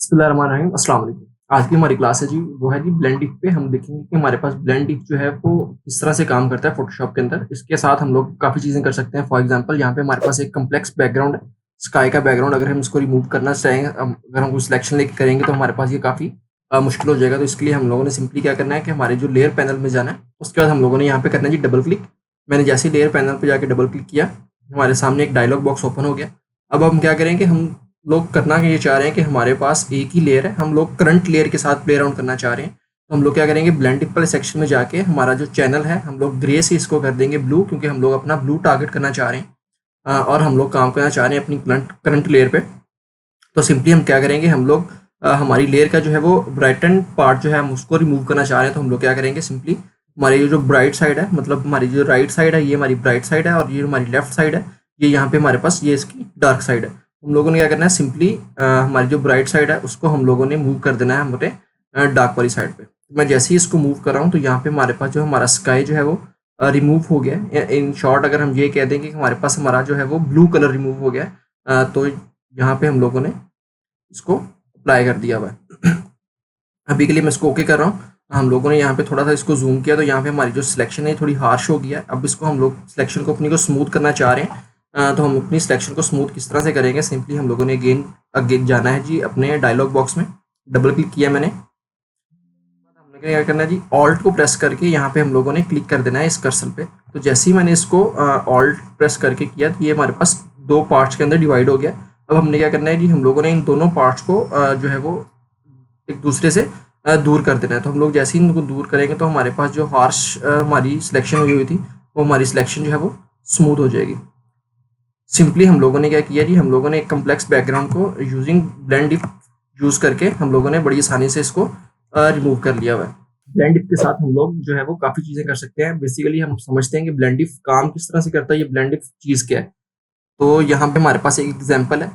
बिस्मिल्लाहिर्रहमानिर्रहीम, अस्सलाम वालेकुम। आज की हमारी क्लास है जी, वो है जी ब्लेंडिफ पे। हम देखेंगे कि हमारे पास ब्लेंडिफ जो है वो किस तरह से काम करता है फ़ोटोशॉप के अंदर। इसके साथ हम लोग काफ़ी चीज़ें कर सकते हैं। फॉर एग्ज़ाम्पल यहाँ पे हमारे पास एक कॉम्प्लेक्स बैकग्राउंड है, स्काई का बैकग्राउंड। अगर हम इसको रिमूव करना चाहें, अगर हम कोई सिलेक्शन लेके करेंगे तो हमारे पास ये काफ़ी मुश्किल हो जाएगा। तो इसके लिए हम लोगों ने सिंपली क्या करना है कि हमारे जो लेयर पैनल में जाना है, उसके बाद हम लोगों ने यहाँ पे करना है जी डबल क्लिक। मैंने जैसे ही लेयर पैनल पे जाके डबल क्लिक किया, हमारे सामने एक डायलॉग बॉक्स ओपन हो गया। अब हम क्या करेंगे, हम लोग करना ये चाह रहे हैं कि हमारे पास एक ही लेयर है, हम लोग करंट लेयर के साथ प्ले अराउंड करना चाह रहे हैं। तो हम लोग क्या करेंगे, ब्लेंड वाले सेक्शन में जाके हमारा जो चैनल है हम लोग ग्रे से इसको कर देंगे ब्लू, क्योंकि हम लोग अपना ब्लू टारगेट करना चाह रहे हैं। और हम लोग काम करना चाह रहे हैं अपनी करंट लेयर पे। तो सिंपली हम क्या करेंगे, हम लोग हमारी लेयर का जो है वो ब्राइटन पार्ट जो है हम उसको रिमूव करना चाह रहे हैं। तो हम लोग क्या करेंगे, सिंपली हमारी ये जो ब्राइट साइड है, मतलब हमारी जो राइट साइड है ये हमारी ब्राइट साइड है, और ये हमारी लेफ्ट साइड है ये यहाँ पे हमारे पास ये इसकी डार्क साइड है। हम लोगों ने क्या करना है, सिंपली हमारी जो ब्राइट साइड है उसको हम लोगों ने मूव कर देना है हमारे डार्क वाली साइड पे। तो मैं जैसे ही इसको मूव कर रहा हूँ तो यहाँ पे हमारे पास जो हमारा स्काई जो है वो रिमूव हो गया है। इन शॉर्ट अगर हम ये कह देंगे कि हमारे पास हमारा जो है वो ब्लू कलर रिमूव हो गया है। तो यहाँ पे हम लोगों ने इसको अप्लाई कर दिया हुआ है। अभी के लिए मैं इसको ओके कर रहा हूँ। हम लोगों ने यहाँ पे थोड़ा सा इसको जूम किया तो यहाँ पे हमारी जो सिलेक्शन है थोड़ी हार्श हो गया है। अब इसको हम लोग सिलेक्शन को अपनी को स्मूथ करना चाह रहे हैं। तो हम अपनी सिलेक्शन को स्मूथ किस तरह से करेंगे, सिंपली हम लोगों ने अगेन जाना है जी अपने डायलॉग बॉक्स में। डबल क्लिक किया मैंने, हमने क्या करना है जी, ऑल्ट को प्रेस करके यहाँ पे हम लोगों ने क्लिक कर देना है इस कर्सर पे। तो जैसे ही मैंने इसको ऑल्ट प्रेस करके किया तो ये हमारे पास दो पार्ट्स के अंदर डिवाइड हो गया। अब हमने क्या करना है जी, हम लोगों ने इन दोनों पार्ट्स को जो है वो एक दूसरे से दूर कर देना है। तो हम लोग जैसे ही इनको दूर करेंगे तो हमारे पास जो हार्श हमारी सिलेक्शन हुई थी वो हमारी सिलेक्शन जो है वो स्मूथ हो जाएगी। सिंपली हम लोगों ने क्या किया जी, हम लोगों ने एक कम्प्लेक्स बैकग्राउंड को यूजिंग ब्लेंड यूज करके हम लोगों ने बड़ी आसानी से इसको रिमूव कर लिया हुआ है। ब्लेंड के साथ हम लोग जो है वो काफ़ी चीज़ें कर सकते हैं। बेसिकली हम समझते हैं कि ब्लेंड काम किस तरह से करता है, ये ब्लेंड चीज़ क्या है। तो यहाँ पे हमारे पास एक एग्जांपल है।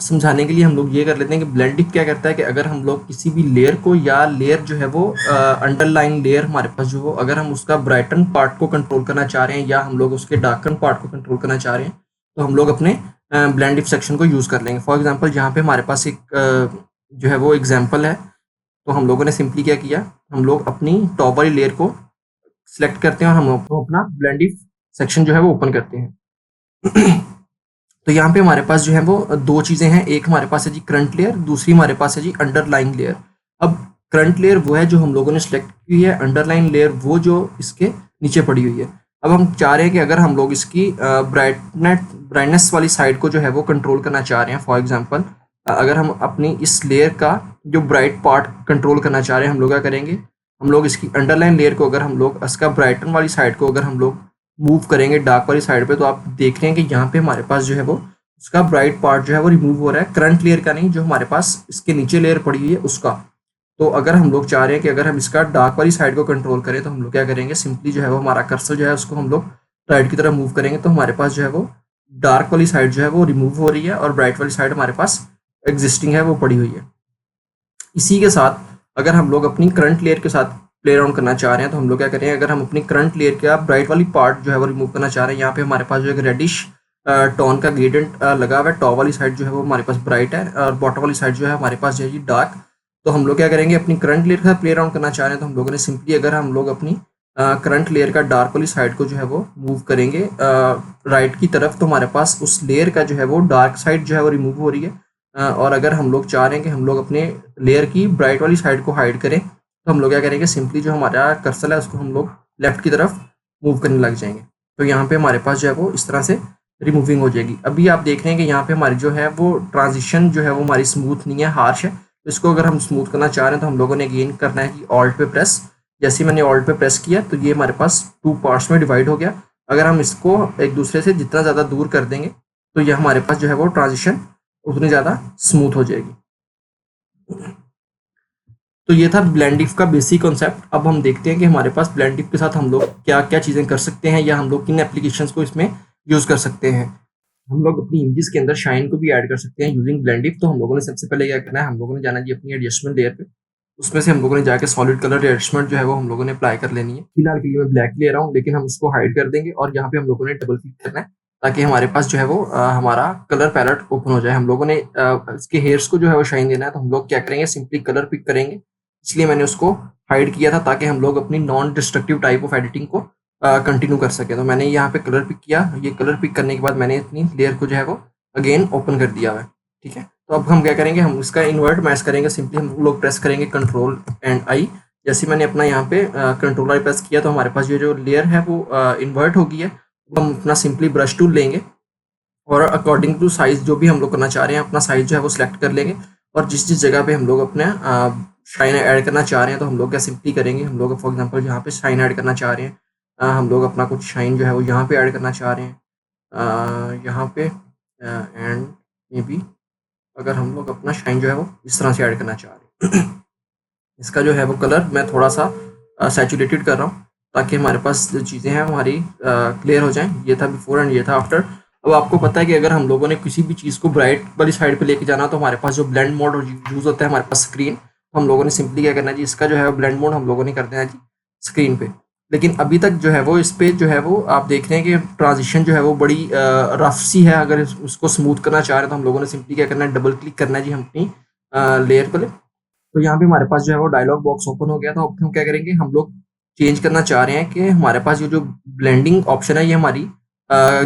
समझाने के लिए हम लोग ये कर लेते हैं कि ब्लेंडिंग क्या करता है कि अगर हम लोग किसी भी लेयर को या लेयर जो है वो अंडरलाइन लेयर हमारे पास जो हो, अगर हम उसका ब्राइटन पार्ट को कंट्रोल करना चाह रहे हैं या हम लोग उसके डार्कन पार्ट को कंट्रोल करना चाह रहे हैं, तो हम लोग अपने ब्लेंड सेक्शन को यूज़ कर लेंगे। फॉर एग्जाम्पल यहाँ पे हमारे पास एक जो है वो एग्जाम्पल है। तो हम लोगों ने सिंपली क्या किया, हम लोग अपनी टॉप वाली लेयर को सिलेक्ट करते हैं और हम लोग तो अपना ब्लेंड सेक्शन जो है वो ओपन करते हैं। तो यहाँ पे हमारे पास जो है वो दो चीज़ें हैं, एक हमारे पास है जी करंट लेयर, दूसरी हमारे पास है जी अंडरलाइन लेयर। अब करंट लेयर वो है जो हम लोगों ने सिलेक्ट की है, अंडरलाइन लेयर वो जो इसके नीचे पड़ी हुई है। अब हम चाह रहे हैं कि अगर हम लोग इसकी ब्राइटनेस वाली साइड को जो है वो कंट्रोल करना चाह रहे हैं। फॉर एग्जांपल अगर हम अपनी इस लेयर का जो ब्राइट पार्ट कंट्रोल करना चाह रहे हैं, हम लोग क्या करेंगे, हम लोग इसकी अंडरलाइन लेयर को अगर हम लोग इसका ब्राइटन वाली साइड को अगर हम लोग मूव करेंगे डार्क वाली साइड पे, तो आप देख रहे हैं कि यहाँ पे हमारे पास जो है वो उसका ब्राइट पार्ट जो है वो रिमूव हो रहा है, करंट लेयर का नहीं, जो हमारे पास इसके नीचे लेयर पड़ी हुई है उसका। तो अगर हम लोग चाह रहे हैं कि अगर हम इसका डार्क वाली साइड को कंट्रोल करें तो हम लोग क्या करेंगे, सिंपली जो है वो हमारा कर्सर जो है उसको हम लोग राइट की तरफ मूव करेंगे तो हमारे पास जो है वो डार्क वाली साइड जो है वो रिमूव हो रही है और ब्राइट वाली साइड हमारे पास एग्जिस्टिंग है वो पड़ी हुई है। इसी के साथ अगर हम लोग अपनी करंट लेयर के साथ प्ले अराउंड करना चाह रहे हैं तो हम लोग क्या करें, अगर हम अपनी करंट लेयर का ब्राइट वाली पार्ट जो है वो रिमूव करना चाह रहे हैं, यहाँ पे हमारे पास जो एक रेडिश टोन का ग्रेडियंट लगा हुआ है। टॉप वाली साइड जो है वो हमारे पास ब्राइट है और बॉटम वाली साइड जो है हमारे पास जो है डार्क। तो हम लोग क्या करेंगे, अपनी करंट लेयर का प्ले अराउंड करना चाह रहे हैं तो हम लोगों ने सिंपली अगर हम लोग अपनी करंट लेयर का डार्क वाली साइड को जो है वो मूव करेंगे राइट की तरफ, तो हमारे पास उस लेयर का जो है वो डार्क साइड जो है वो रिमूव हो रही है। और अगर हम लोग चाह रहे हैं कि हम लोग अपने लेयर की ब्राइट वाली साइड को हाइड करें तो हम लोग क्या करेंगे, सिंपली जो हमारा कर्सर है उसको हम लोग लेफ्ट की तरफ मूव करने लग जाएंगे। तो यहाँ पे हमारे पास जो है वो इस तरह से रिमूविंग हो जाएगी। अभी आप देख रहे हैं कि यहाँ पे हमारी जो है वो ट्रांजिशन जो है वो हमारी स्मूथ नहीं है, हार्श है। तो इसको अगर हम स्मूथ करना चाह रहे हैं तो हम लोगों ने अगेन करना है कि ऑल्ट पे प्रेस। जैसे मैंने ऑल्ट पे प्रेस किया तो ये हमारे पास टू पार्ट्स में डिवाइड हो गया। अगर हम इसको एक दूसरे से जितना ज़्यादा दूर कर देंगे तो ये हमारे पास जो है वो ट्रांजिशन उतनी ज़्यादा स्मूथ हो जाएगी। तो ये था ब्लेंडिफ का बेसिक कॉन्सेप्ट। अब हम देखते हैं कि हमारे पास ब्लेंडिफ के साथ हम लोग क्या क्या चीज़ें कर सकते हैं या हम लोग किन एप्लीकेशंस को इसमें यूज़ कर सकते हैं। हम लोग अपनी इमेजेस के अंदर शाइन को भी ऐड कर सकते हैं यूजिंग ब्लेंडिफ। तो हम लोगों ने सबसे पहले क्या करना है, हम लोगों ने जाना जी अपनी एडजस्टमेंट लेयर पे, उसमें से हम लोगों ने जाके सॉलिड कलर एडजस्टमेंट जो है वो हम लोगों ने अप्लाई कर लेनी है। फिलहाल के लिए मैं ब्लैक ले रहा हूँ, लेकिन हम इसको हाइड कर देंगे और यहाँ पे हम लोगों ने डबल क्लिक करना है ताकि हमारे पास जो है वो हमारा कलर पैलेट ओपन हो जाए। हम लोगों ने इसके हेयर्स को जो है वो शाइन देना है, तो हम लोग क्या करेंगे, सिंपली कलर पिक करेंगे। इसलिए मैंने उसको हाइड किया था ताकि हम लोग अपनी non destructive type of editing को कंटिन्यू कर सके। तो मैंने यहाँ पे कलर पिक किया। ये कलर पिक करने के बाद मैंने अपनी लेयर को जो है वो अगेन ओपन कर दिया है। ठीक है, तो अब हम क्या करेंगे, हम इसका इन्वर्ट मैच करेंगे। सिंपली हम लोग प्रेस करेंगे कंट्रोल एंड आई। जैसे मैंने अपना यहाँ पे कंट्रोल आई प्रेस किया तो हमारे पास ये जो लेयर है वो इन्वर्ट हो गई है। हम अपना सिंपली ब्रश टूल लेंगे और अकॉर्डिंग टू साइज जो भी हम लोग करना चाह रहे हैं अपना साइज जो है वो सिलेक्ट कर लेंगे। और जिस जिस जगह पे हम लोग अपने शाइन ऐड करना चाह रहे हैं तो हम लोग क्या सिंपली करेंगे, हम लोग फॉर एग्जांपल यहाँ पे शाइन ऐड करना चाह रहे हैं, हम लोग अपना कुछ शाइन जो है वो यहाँ पे ऐड करना चाह रहे हैं, यहाँ पे एंड मे बी अगर हम लोग अपना शाइन जो है वो इस तरह से ऐड करना चाह रहे हैं। इसका जो है वो कलर मैं थोड़ा सा सैचुरेटेड कर रहा हूँ ताकि हमारे पास जो चीज़ें हैं हमारी क्लियर हो जाएं। ये था बिफोर एंड ये था आफ्टर। अब आपको पता है कि अगर हम लोगों ने किसी भी चीज़ को ब्राइट वाली साइड पे लेके जाना तो हमारे पास जो ब्लेंड मोड यूज़ होता है हमारे पास स्क्रीन, तो हम लोगों ने सिंपली क्या करना है जी, इसका जो है ब्लेंड मोड हम लोगों ने कर देना है जी स्क्रीन पे। लेकिन अभी तक जो है वो इस पे जो है वो आप देख रहे हैं कि ट्रांजिशन जो है वो बड़ी रफ सी है। अगर उसको स्मूथ करना चाह रहे हैं तो हम लोगों ने सिंपली क्या करना है, डबल क्लिक करना है जी हम अपनी लेयर को। तो यहाँ पे हमारे पास जो है वो डायलॉग बॉक्स ओपन हो गया। तो अब हम क्या करेंगे, हम लोग चेंज करना चाह रहे हैं कि हमारे पास ये जो ब्लेंडिंग ऑप्शन है ये हमारी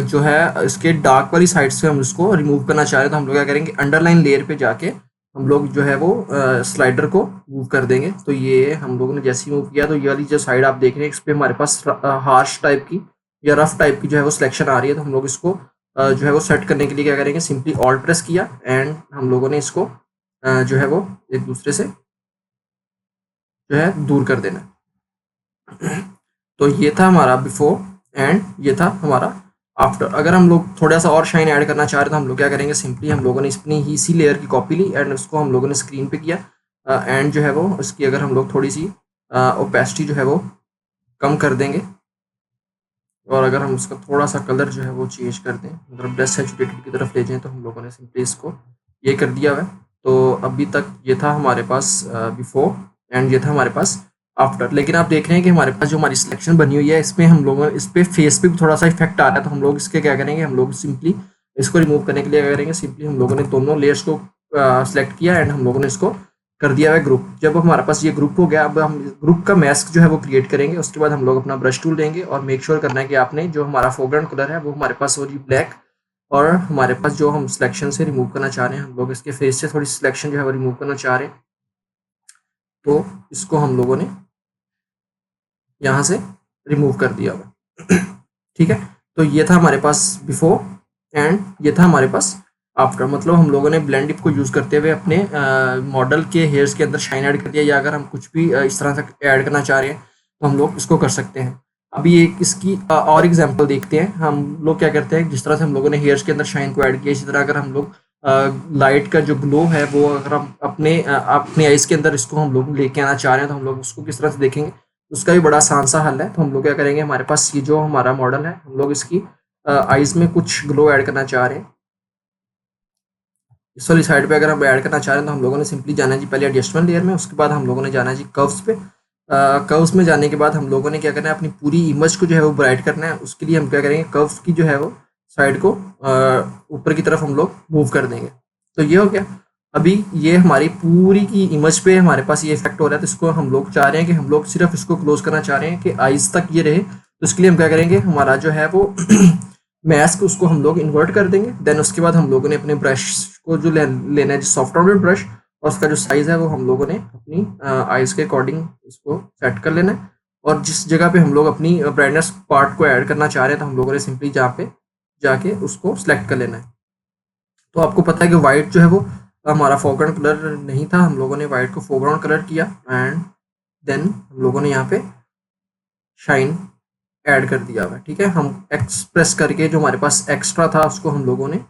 जो है इसके डार्क वाली साइड से हम इसको रिमूव करना चाह रहे हैं। तो हम लोग क्या करेंगे, अंडरलाइन लेयर पे जाके हम लोग जो है वो स्लाइडर को मूव कर देंगे। तो ये हम लोगों ने जैसे ही मूव किया तो ये वाली जो साइड आप देख रहे हैं इस पर हमारे पास हार्श टाइप की या रफ टाइप की जो है वो सिलेक्शन आ रही है। तो हम लोग इसको जो है वो सेट करने के लिए क्या करेंगे, सिंपली ऑल्ट प्रेस किया एंड हम लोगों ने इसको जो है वो एक दूसरे से जो है दूर कर देना है। तो ये था हमारा बिफोर एंड ये था हमारा आफ्टर। अगर हम लोग थोड़ा सा और शाइन ऐड करना चाह रहे तो हम लोग क्या करेंगे, सिंपली हम लोगों ने अपनी ही इसी लेयर की कॉपी ली एंड उसको हम लोगों ने स्क्रीन पे किया एंड जो है वो उसकी अगर हम लोग थोड़ी सी ओपेसिटी जो है वो कम कर देंगे और अगर हम उसका थोड़ा सा कलर जो है वो चेंज कर दें, मतलब ब्लश सैचुरेटेड की तरफ ले जाएं, तो हम लोगों ने सिंपली इसको ये कर दिया हुआ है। तो अभी तक ये था हमारे पास बिफोर एंड ये था हमारे पास आफ्टर। लेकिन आप देख रहे हैं कि हमारे पास जो हमारी सिलेक्शन बनी हुई है इसमें हम लोगों इस पे फेस पे भी थोड़ा सा इफेक्ट आ रहा है। तो हम लोग इसके क्या करेंगे, हम लोग सिंपली इसको रिमूव करने के लिए क्या करेंगे, सिंपली हम लोगों ने दोनों लेयर्स को सिलेक्ट किया एंड हम लोगों ने इसको कर दिया है ग्रुप। जब हमारे पास ये ग्रुप हो गया, अब हम ग्रुप का मास्क जो है वो क्रिएट करेंगे। उसके बाद हम लोग अपना ब्रश टूल लेंगे और मेक श्योर करना है कि आपने जो हमारा फोरग्राउंड कलर है वो हमारे पास हो जी ब्लैक। और हमारे पास जो हम सिलेक्शन से रिमूव करना चाह रहे हैं, हम लोग इसके फेस से थोड़ी सिलेक्शन जो है वो रिमूव करना चाह रहे हैं। तो इसको हम लोगों ने यहाँ से रिमूव कर दिया हुआ। ठीक है, तो ये था हमारे पास बिफोर एंड ये था हमारे पास आफ्टर। मतलब हम लोगों ने ब्लेंड डिप को यूज़ करते हुए अपने मॉडल के हेयर्स के अंदर शाइन ऐड कर दिया, या अगर हम कुछ भी इस तरह से ऐड करना चाह रहे हैं तो हम लोग इसको कर सकते हैं। अभी एक इसकी और एग्जांपल देखते हैं। हम लोग क्या करते हैं, जिस तरह से हम लोगों ने हेयर्स के अंदर शाइन को ऐड किया, इसी तरह अगर हम लोग लाइट का जो ग्लो है वो अगर हम अपने आइज़ के अंदर इसको हम लोग लेके आना चाह रहे हैं तो हम लोग उसको किस तरह से देखेंगे, उसका भी बड़ा आसान सा हल है। तो हम लोग क्या करेंगे, हमारे पास ये जो हमारा मॉडल है हम लोग इसकी आइज़ में कुछ ग्लो ऐड करना चाह रहे हैं। इस वाली साइड पे अगर हम ऐड करना चाह रहे हैं तो हम लोगों ने सिंपली जाना है जी पहले एडजस्टमेंट लेयर में, उसके बाद हम लोगों ने जाना है जी कर्व्स पे। कर्व्स में जाने के बाद हम लोगों ने क्या करना है, अपनी पूरी इमेज को जो है वो ब्राइट करना है। उसके लिए हम क्या करेंगे, कर्व्स की जो है वो साइड को ऊपर की तरफ हम लोग मूव कर देंगे। तो ये हो गया। अभी ये हमारी पूरी की इमेज पे हमारे पास ये इफेक्ट हो रहा है। तो इसको हम लोग चाह रहे हैं कि हम लोग सिर्फ इसको क्लोज करना चाह रहे हैं कि आइज तक ये रहे। तो इसके लिए हम क्या करेंगे, हमारा जो है वो मैस्क उसको हम लोग इन्वर्ट कर देंगे। देन उसके बाद हम लोगों ने अपने ब्रश को जो लेना है सॉफ्ट राउंडेड ब्रश, और उसका जो साइज है वो हम लोगों ने अपनी आइज के अकॉर्डिंग इसको सेट कर लेना है। और जिस जगह पे हम लोग अपनी ब्राइटनेस पार्ट को ऐड करना चाह रहे हैं तो हम लोगों ने सिंपली जहाँ पे जाके उसको सिलेक्ट कर लेना है। तो आपको पता है कि वाइट जो है वो हमारा फोरग्राउंड कलर नहीं था, हम लोगों ने वाइट को फोरग्राउंड कलर किया एंड देन हम लोगों ने यहाँ पे शाइन ऐड कर दिया हुआ है। ठीक है, हम एक्सप्रेस करके जो हमारे पास एक्स्ट्रा था उसको हम लोगों ने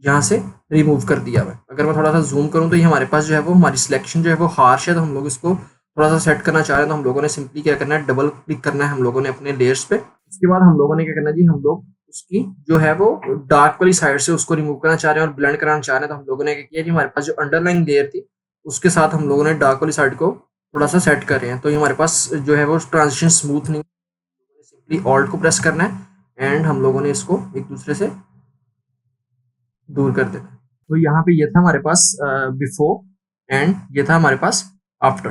यहाँ से रिमूव कर दिया हुआ है। अगर मैं थोड़ा सा जूम करूँ तो ये हमारे पास जो है वो हमारी सिलेक्शन जो है वो हार्श है। तो हम लोग इसको थोड़ा सा सेट करना चाह रहे हैं तो हम लोगों ने सिंपली क्या करना है, डबल क्लिक करना है हम लोगों ने अपने लेयर्स पे। इसके बाद हम लोगों ने क्या करना है जी, हम लोग उसकी जो है वो डार्क वाली साइड से उसको रिमूव करना चाह रहे हैं और ब्लेंड कराना चाह रहे हैं। तो हम लोगों ने क्या किया जी, हमारे पास जो अंडरलाइन लेयर थी उसके साथ हम लोगों ने डार्क वाली साइड को थोड़ा सा सेट कर रहे हैं। तो ये हमारे पास जो है वो ट्रांजिशन स्मूथ नहीं, सिंपली ऑल्ट को प्रेस करना है एंड हम लोगों ने इसको एक दूसरे से दूर कर देता है। तो यहाँ पे ये था हमारे पास बिफोर एंड ये था हमारे पास आफ्टर।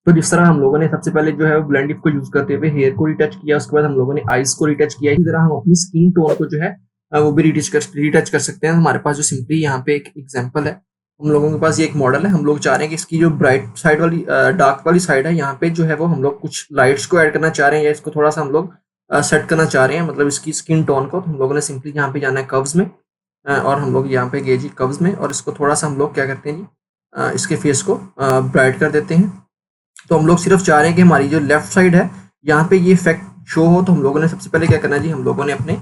तो जिस तरह हम लोगों ने सबसे पहले जो है ब्लेंड इफ को यूज करते हुए हेयर को रिटच किया, उसके बाद हम लोगों ने आईज को रिटच किया, इसी तरह हम अपनी स्किन टोन को जो है वो भी रिटच कर सकते हैं। हमारे पास जो सिंपली यहाँ पे एक एग्जांपल है, हम लोगों के पास ये एक मॉडल है, हम लोग चाह रहे हैं कि इसकी जो ब्राइट साइड वाली डार्क वाली साइड है, यहाँ पे जो है वो हम लोग कुछ लाइट्स को ऐड करना चाह रहे हैं या इसको थोड़ा सा हम लोग सेट करना चाह रहे हैं, मतलब इसकी स्किन टोन को। तो हम लोगों ने सिंपली यहाँ पे जाना है कर्व्स में और हम लोग यहाँ पे गए जी कर्व्स में, और इसको थोड़ा सा हम लोग क्या करते हैं जी इसके फेस को ब्राइट कर देते हैं। तो हम लोग सिर्फ चाह रहे हैं कि हमारी जो लेफ्ट साइड है यहाँ पे ये इफेक्ट शो हो। तो हम लोगों ने सबसे पहले क्या करना है जी, हम लोगों ने अपने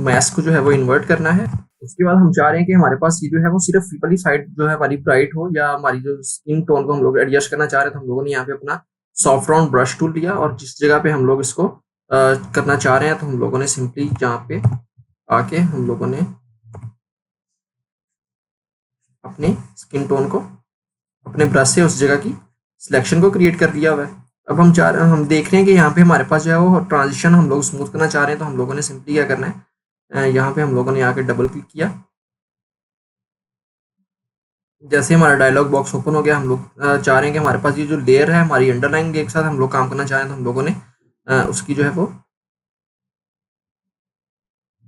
मैस्क को जो है वो इन्वर्ट करना है। उसके बाद हम चाह रहे हैं कि हमारे पास ये जो है वो सिर्फ वाली साइड जो है हमारी ब्राइट हो, या हमारी जो स्किन टोन को हम लोग एडजस्ट करना चाह रहे हैं। तो हम लोगों ने यहाँ पे अपना सॉफ्ट राउंड ब्रश टूल लिया और जिस जगह पे हम लोग इसको करना चाह रहे हैं, तो हम लोगों ने सिंपली यहाँ पे आके हम लोगों ने अपने स्किन टोन को अपने ब्रश से उस जगह की सिलेक्शन को क्रिएट कर दिया हुआ है। अब हम देख रहे हैं कि यहाँ पे हमारे पास जो है वो ट्रांजिशन हम लोग स्मूथ करना चाह रहे हैं। तो हम लोगों ने सिंपली क्या करना है, यहाँ पे हम लोगों ने आके डबल क्लिक किया। जैसे हमारा डायलॉग बॉक्स ओपन हो गया, हम लोग चाह रहे हैं कि हमारे पास ये जो लेयर है हमारी अंडरलाइन लेयर के साथ हम लोग काम करना चाह रहे हैं। तो हम लोगों ने उसकी जो है वो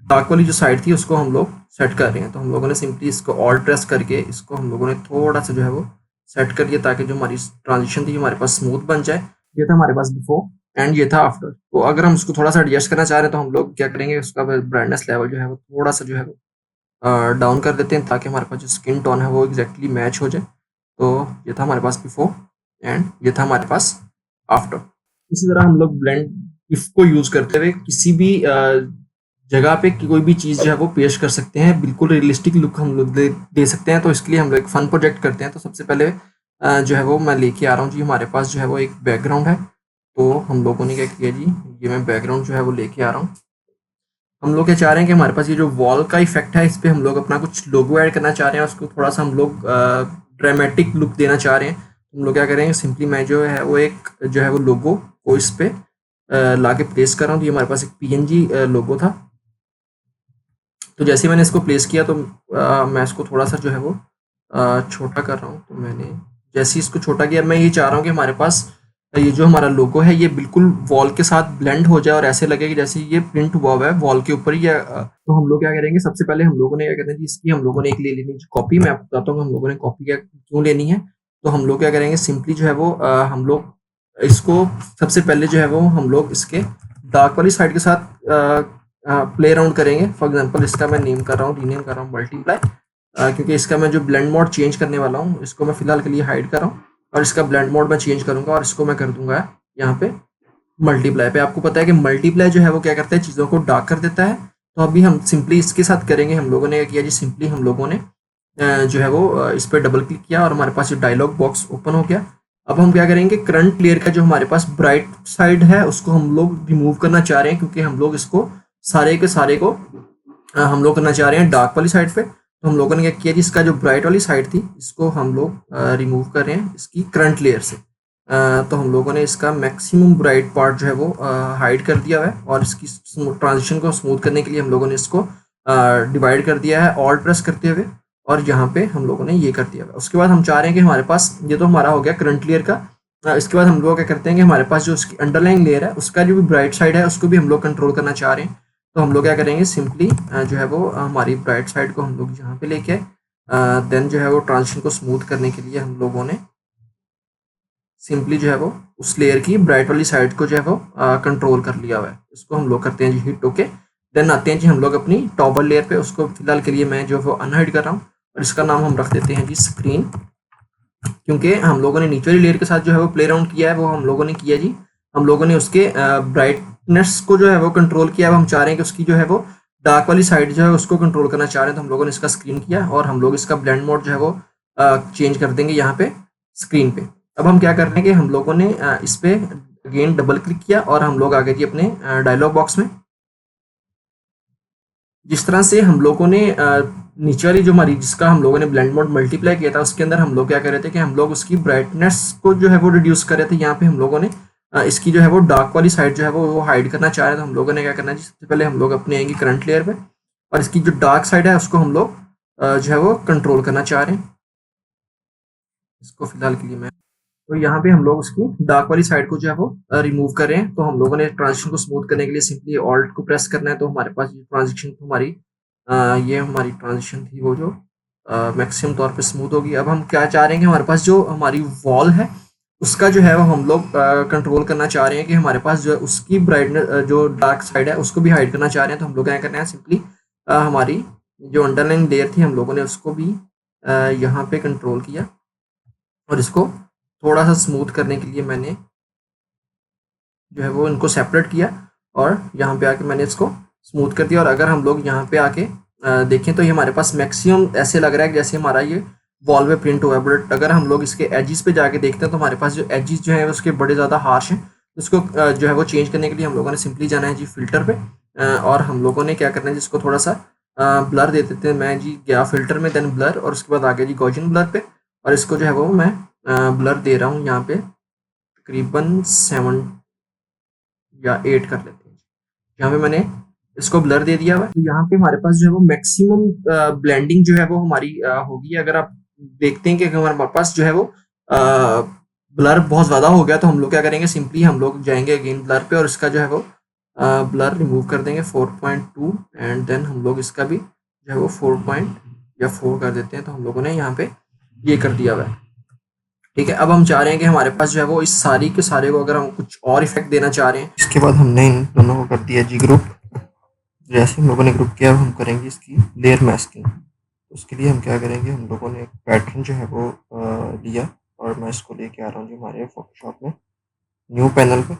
डार्क वाली जो साइड थी उसको हम लोग सेट कर रहे हैं। तो हम लोगों ने सिंपली इसको ऑल्ट प्रेस करके इसको हम लोगों ने थोड़ा सा जो है वो सेट कर दिया, ताकि जो हमारी ट्रांजिशन थी हमारे पास स्मूथ बन जाए। ये था हमारे पास बिफोर एंड ये था आफ्टर। तो अगर हम उसको थोड़ा सा एडजस्ट करना चाह रहे हैं तो हम लोग क्या करेंगे, उसका ब्राइटनेस लेवल जो है वो थोड़ा सा जो है वो डाउन कर देते हैं, ताकि हमारे पास जो स्किन टोन है वो एग्जैक्टली मैच हो जाए। तो ये था हमारे पास बिफोर एंड ये था हमारे पास आफ्टर। इसी तरह हम लोग ब्लेंड इफ को यूज करते हुए किसी भी जगह पे कोई भी चीज़ जो है वो पेश कर सकते हैं, बिल्कुल रियलिस्टिक लुक हम लोग दे सकते हैं। तो इसके लिए हम लोग एक फन प्रोजेक्ट करते हैं। तो सबसे पहले जो है वो मैं लेके आ रहा हूँ जी, हमारे पास जो है वो एक बैकग्राउंड है। तो हम लोगों ने क्या किया जी, ये मैं बैकग्राउंड जो है वो लेके आ रहा हूँ। हम लोग क्या चाह रहे हैं कि हमारे पास ये जो वॉल का इफेक्ट है, इस पर हम लोग अपना कुछ लोगो ऐड करना चाह रहे हैं, उसको थोड़ा सा हम लोग ड्रामेटिक लुक देना चाह रहे हैं। हम लोग क्या करेंगे, सिंपली मैं जो है वो एक जो है वो लोगो को इस पे ला के प्लेस कर रहा हूँ। तो ये हमारे पास एक PNG लोगो था। तो जैसे मैंने इसको प्लेस किया तो मैं इसको थोड़ा सा जो है वो छोटा कर रहा हूँ। तो मैंने जैसे ही इसको छोटा किया, मैं ये चाह रहा हूँ कि हमारे पास ये जो हमारा लोगो है ये बिल्कुल वॉल के साथ ब्लेंड हो जाए और ऐसे लगे कि जैसे ये प्रिंट हुआ हुआ है वॉल के ऊपर ही है। तो हम लोग क्या करेंगे, सबसे पहले हम लोगों ने क्या कहते हैं कि इसकी हम लोगों ने एक ले लेनी कॉपी। मैं आपको बताता हूँ हम लोगों ने कॉपी क्या क्यों लेनी है। तो हम लोग क्या करेंगे, सिंपली जो है वो हम लोग इसको सबसे पहले जो है वो हम लोग इसके डार्क वाली साइड के साथ प्ले अराउंड करेंगे। फॉर एग्जांपल इसका मैं नेम कर रहा हूँ, रीनेम कर रहा हूँ मल्टीप्लाई, क्योंकि इसका मैं जो ब्लेंड मोड चेंज करने वाला हूँ इसको मैं फिलहाल के लिए हाइड कर रहा हूँ, और इसका ब्लेंड मोड मैं चेंज करूंगा और इसको मैं कर दूंगा यहाँ पे मल्टीप्लाई पे। आपको पता है कि मल्टीप्लाई जो है वो क्या करता है, चीज़ों को डार्क कर देता है। तो अभी हम सिंपली इसके साथ करेंगे। हम लोगों ने क्या किया जी, सिंपली हम लोगों ने जो है वो इस पर डबल क्लिक किया और हमारे पास जो डायलॉग बॉक्स ओपन हो गया। अब हम क्या करेंगे, करंट लेयर का जो हमारे पास ब्राइट साइड है उसको हम लोग रिमूव करना चाह रहे हैं, क्योंकि हम लोग इसको सारे के सारे को हम लोग करना चाह रहे हैं डार्क वाली साइड पे। तो हम लोगों ने क्या किया जी, इसका जो ब्राइट वाली साइड थी इसको हम लोग रिमूव कर रहे हैं इसकी करंट लेयर से। तो हम लोगों ने इसका मैक्सिमम ब्राइट पार्ट जो है वो हाइड कर दिया है, और इसकी ट्रांजिशन को स्मूथ करने के लिए हम लोगों ने इसको डिवाइड कर दिया है ऑल्ट प्रेस करते हुए, और यहाँ पे हम लोगों ने ये कर दिया है। उसके बाद हम चाह रहे हैं कि हमारे पास ये तो हमारा हो गया करंट लेयर का। इसके बाद हम लोग क्या करते हैं कि हमारे पास जो उसकी अंडरलाइन लेयर है उसका जो भी ब्राइट साइड है उसको भी हम लोग कंट्रोल करना चाह रहे हैं। तो हम लोग क्या करेंगे, सिंपली जो है वो हमारी ब्राइट साइड को हम लोग यहाँ पे लेके देन जो है वो ट्रांजिशन को स्मूथ करने के लिए हम लोगों ने सिंपली जो है वो उस लेयर की ब्राइट वाली साइड को जो है वो कंट्रोल कर लिया हुआ है। इसको हम लोग करते हैं जी हिट ओके। देन आते हैं जी हम लोग अपनी टॉप वाली लेयर पे, उसको फिलहाल के लिए मैं जो है वो अनहाइड कर रहा हूँ, और इसका नाम हम रख देते हैं जी स्क्रीन, क्योंकि हम लोगों ने नीचे वाली लेयर के साथ जो है वो प्ले अराउंड किया है, वो हम लोगों ने किया जी। हम लोगों ने उसके ब्राइटनेस को जो है वो कंट्रोल किया। अब हम चाह रहे हैं कि उसकी जो है वो डार्क वाली साइड जो है उसको कंट्रोल करना चाह रहे हैं। तो हम लोगों ने इसका स्क्रीन किया और हम लोग इसका ब्लेंड मोड जो है वो चेंज कर देंगे यहाँ पे स्क्रीन पे। अब हम क्या कर रहे हैं कि हम लोगों ने इस पे अगेन डबल क्लिक किया और हम लोग आ गए जी अपने डायलॉग बॉक्स में। जिस तरह से हम लोगों ने नीचे वाली जो हमारी जिसका हम लोगों ने ब्लेंड मोड मल्टीप्लाई किया था उसके अंदर हम लोग क्या कर रहे थे कि हम लोग उसकी ब्राइटनेस को जो है वो रिड्यूस कर रहे थे। यहाँ पे हम लोगों ने इसकी जो है वो डार्क वाली साइड जो है वो हाइड करना चाह रहे थे। हम लोगों ने क्या करना है, सबसे पहले हम लोग अपने आएंगे करंट लेयर पे, और इसकी जो डार्क साइड है उसको हम लोग जो है वो कंट्रोल करना चाह रहे हैं। इसको फिलहाल के लिए मैं तो यहाँ पे हम लोग उसकी डार्क वाली साइड को जो है वो रिमूव कर रहे हैं। तो हम लोगों ने ट्रांजिशन को स्मूथ करने के लिए सिंपली ऑल्ट को प्रेस करना है। तो हमारे पास ये ट्रांजिशन हमारी ये हमारी ट्रांजिशन थी वो जो मैक्सिमम तौर पे स्मूथ होगी। अब हम क्या चाह रहे हैं कि हमारे पास जो हमारी वॉल है उसका जो है वो हम लोग कंट्रोल करना चाह रहे हैं कि हमारे पास जो है उसकी ब्राइटनेस जो डार्क साइड है उसको भी हाइड करना चाह रहे हैं। तो हम लोग क्या करना है सिंपली हमारी जो अंडरलाइन लेयर थी हम लोगों ने उसको भी यहाँ पे कंट्रोल किया और इसको थोड़ा सा स्मूथ करने के लिए मैंने जो है वो इनको सेपरेट किया और यहाँ पे आके मैंने इसको स्मूथ कर दिया। और अगर हम लोग यहाँ पे आके देखें तो ये हमारे पास मैक्सिमम ऐसे लग रहा है जैसे हमारा ये वॉल पे प्रिंट हुआ है। बट अगर हम लोग इसके एजिस पे जाके देखते हैं तो हमारे पास जो एजिस जो है उसके बड़े ज़्यादा हार्श हैं। उसको जो है वो चेंज करने के लिए हम लोगों ने सिंपली जाना है जी फिल्टर पे और हम लोगों ने क्या करना है जिसको थोड़ा सा ब्लर दे देते हैं। मैं जी गया फिल्टर में देन ब्लर और उसके बाद आगे जी गॉसियन ब्लर पे और इसको जो है वो मैं ब्लर दे रहा हूँ यहाँ पे तकरीबन 7 या 8 कर लेते हैं। यहाँ पे मैंने इसको ब्लर दे दिया हुआ है। तो यहाँ पे हमारे पास जो है वो मैक्सिमम ब्लेंडिंग जो है वो हमारी होगी। अगर आप देखते हैं कि हमारे पास जो है वो ब्लर बहुत ज़्यादा हो गया तो हम लोग क्या करेंगे सिंपली हम लोग जाएंगे अगेन ब्लर पे और इसका जो है वो ब्लर रिमूव कर देंगे 4.2 एंड देन हम लोग इसका भी जो है वो 4 कर देते हैं। तो हम लोगों ने यहाँ पे ये कर दिया हुआ है। ठीक है, अब हम चाह रहे हैं कि हमारे पास जो है वो इस सारी के सारे को अगर हम कुछ और इफेक्ट देना चाह रहे हैं। इसके बाद हमने इन दोनों को कर दिया जी ग्रुप। जैसे हम लोगों ने ग्रुप किया अब हम करेंगे इसकी लेयर मास्किंग। उसके लिए हम क्या करेंगे हम लोगों ने एक पैटर्न जो है वो लिया और मैं इसको लेके आ रहा हूँ जी हमारे फोटोशॉप में न्यू पैनल पे।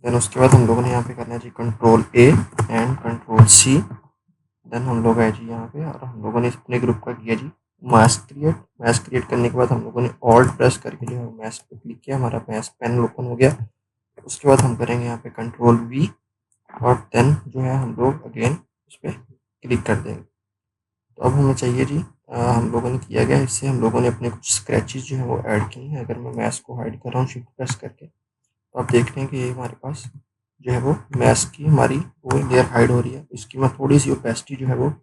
देन उसके बाद हम लोगों ने यहाँ पे करना है जी control A and control C. Then हम लोग आए जी यहाँ पे और हम लोगों ने अपने ग्रुप का किया जी मास्क क्रिएट करने के बाद हम लोगों ने ऑल्ट प्रेस करके जो है मास्क पे क्लिक किया, हमारा मास्क पैनल ओपन हो गया। उसके बाद हम करेंगे यहाँ पे कंट्रोल वी और देन जो है हम लोग अगेन उस पर क्लिक कर देंगे। तो अब हमें चाहिए जी हम लोगों ने किया गया इससे हम लोगों ने अपने कुछ स्क्रैचेस जो है वो ऐड किए हैं। अगर मैं मास्क को हाइड कर रहा हूँ शिफ्ट प्रेस करके तो आप देख रहे हैं कि ये हमारे पास जो है वो मास्क की हमारी वो लेयर हाइड हो रही है। इसकी मैं थोड़ी सी ओपेसिटी जो है वो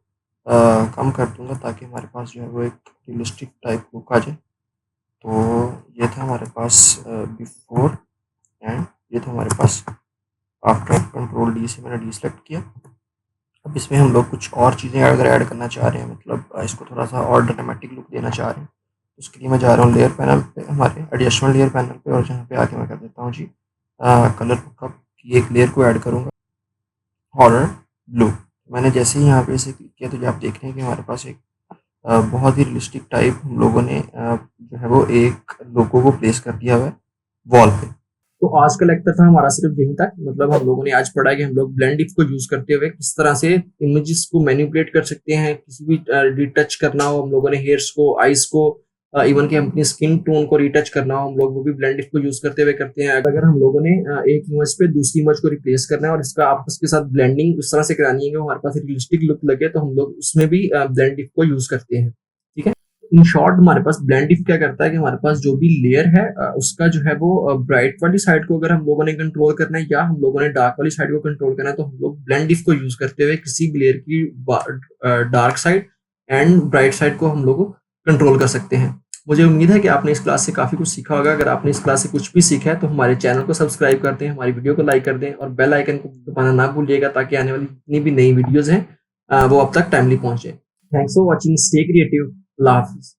कम कर दूंगा ताकि हमारे पास जो है वो एक रियलिस्टिक टाइप लुक आ जाए। तो ये था हमारे पास बिफोर एंड ये था हमारे पास आफ्टर। कंट्रोल डी से मैंने डी सेलेक्ट किया। अब इसमें हम लोग कुछ और चीज़ें अगर ऐड करना चाह रहे हैं मतलब इसको थोड़ा सा और ड्रामेटिक लुक देना चाह रहे हैं उसके लिए मैं जा रहा हूँ लेयर पैनल पे हमारे एडजस्टमेंट लेयर पैनल पे और जहाँ पे आके मैं कर देता हूँ जी कलर की एक लेयर को ऐड करूँगा हॉरर ब्लू। मैंने जैसे ही यहाँ पे इसे क्लिक किया तो आप देख रहे हैं कि हमारे पास एक बहुत ही रियलिस्टिक टाइप हम लोगों ने जो है वो एक लोगो को प्लेस कर दिया हुआ है वॉल पे। तो आज का लेक्चर था हमारा सिर्फ यहीं तक। मतलब हम लोगों ने आज पढ़ा कि हम लोग ब्लेंड इफ को यूज करते हुए किस तरह से इमेजेस को मैनिपुलेट कर सकते हैं। किसी भी रिटच करना हो हम लोगों ने हेयर्स को आईज को इवन कि अपनी स्किन टोन को रिटच करना हो हम लोग वो भी ब्लेंड इफ को यूज करते हुए करते हैं। अगर हम लोगों ने एक इमेज पे दूसरी इमेज को रिप्लेस करना है और इसका आपस के साथ ब्लेंडिंग उस तरह से करानी है कि हमारे पास रियलिस्टिक लुक लगे तो हम लोग उसमें भी ब्लेंड इफ को यूज करते हैं। ठीक है, इन शॉर्ट हमारे पास ब्लेंड इफ क्या करता है कि हमारे पास जो भी लेयर है उसका जो है वो ब्राइट वाली साइड को अगर हम लोगों ने कंट्रोल करना है या हम लोगों ने डार्क वाली साइड को कंट्रोल करना है तो हम लोग ब्लेंड इफ को यूज करते हुए किसी भी लेयर की dark side and bright side को हम लोग कंट्रोल कर सकते हैं। मुझे उम्मीद है कि आपने इस क्लास से काफी कुछ सीखा होगा। अगर आपने इस क्लास से कुछ भी सीखा है तो हमारे चैनल को सब्सक्राइब कर दें, हमारी वीडियो को लाइक कर दें और बेल आइकन को दबाना ना भूलिएगा ताकि आने वाली जितनी भी नई वीडियोज हैं वो अब तक टाइमली पहुंचे। Thanks for watching, stay creative, Allah Hafiz.